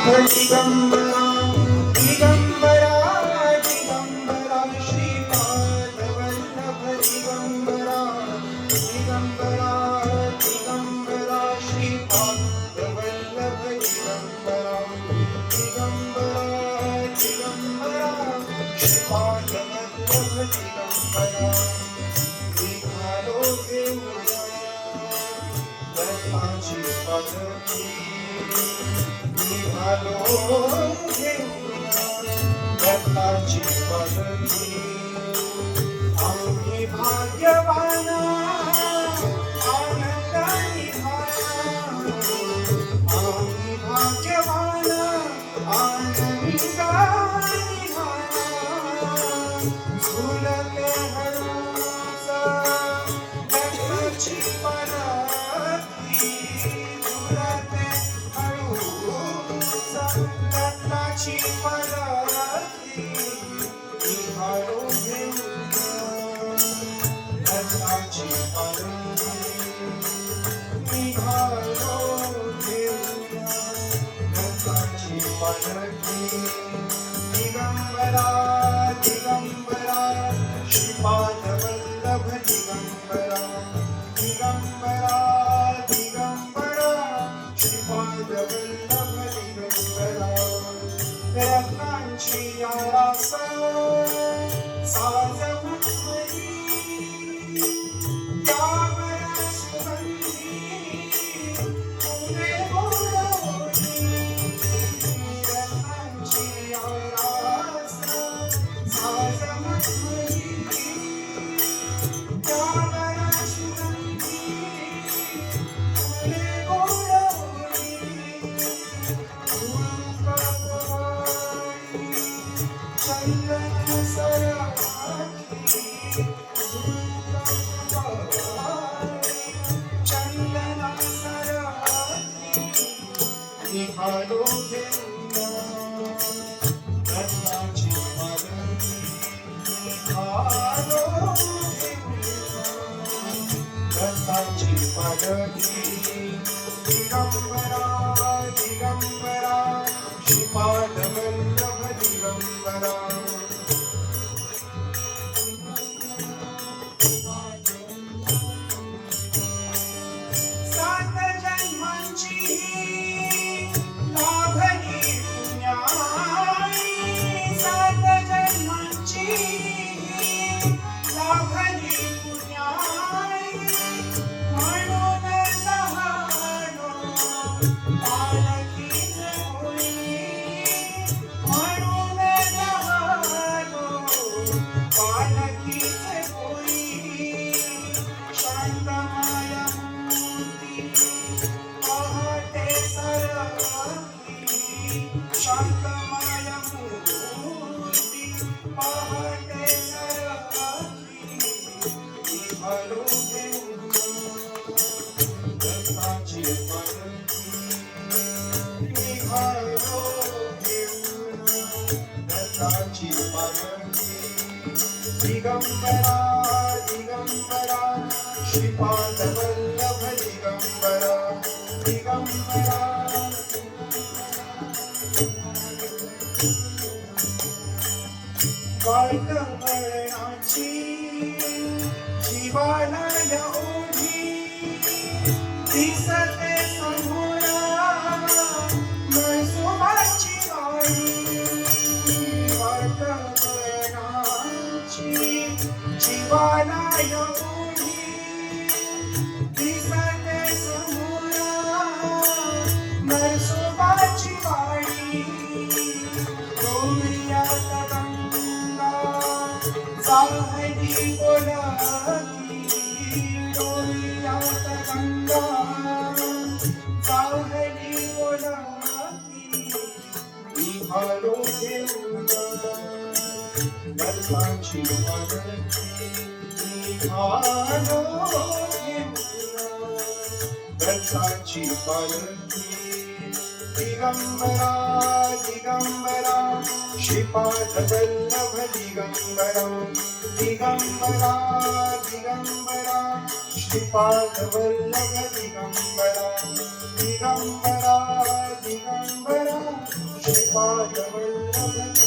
दिगंबरा दिगंबरा दिगंबरा श्रीपाद वल्लभ दिगंबरा दिगंबरा दिगंबरा श्रीपाद वल्लभ दिगंबरा दिगंबरा दिगंबरा श्रीपाद वल्लभ दिगंबरा निघालो घेऊया दत्ताची पालखी निघालो घेऊया दत्ताची पालखी आम्ही भाग्यवान आनंदाने आम्ही भाग्यवान आनंदाने झुलते हळूच दत्ताची पालखी झुलते हळूच दत्ताची पालखी निघालो घेऊया दत्ताची पालखी निघालो घेऊया दत्ताची पालखी दिगंबरा दिगंबरा श्रीपाद वल्लभ दिगंबरा दिगंबरा दिगंबरा श्रीपाद वल्लभ दिगंबरा रत्नांची आरास साज मखमली त्यावर सुगंधी फुले गोडवली रत्नांची आरास साज मखमली त्यावर सुगंधी फुले गोडवली चंदन सराखी चंदन सराखी निघालो घेऊया दत्ताची पालखी निघालो घेऊया दत्ताची पालखी दिगंबरा दिगंबरा श्रीपाद वल्लभ दिगंबरा सात जन्मांची लाभली पुण्याई सात जन्मांची लाभली पुण्याई म्हणून लहानो पालखीच होई म्हणून लहानो पालखीच होई शांतमाया मूर्ती पहाटे सरकी शांतमाया मूर्ती पहाटे सरकी निघालो घेऊया दत्ताची पालखी निघालो घेऊया दत्ताची पालखी दिगंबरा दिगंबरा श्रीपाद वल्लभ दिगंबरा दिगंबरा वाटवळणाची जीवाला ओढी दिसते समोरा नरसोबाची वाडी वाटवळणाची जीवाला ओढी दिसते समोरा नरसोबाची वाडी डोंगरियात गंगा जाहली बोलती डोंगरियात गंगा जाहली बोलती निघालो घेऊया दत्ताची पालखी निघालो घेऊया दत्ताची पालखी दिगंबरा दिगंबरा श्रीपाद वल्लभ दिगंबरा दिगंबरा दिगंबरा श्रीपाद वल्लभ दिगंबरा दिगंबरा दिगंबरा श्रीपादवल्लभ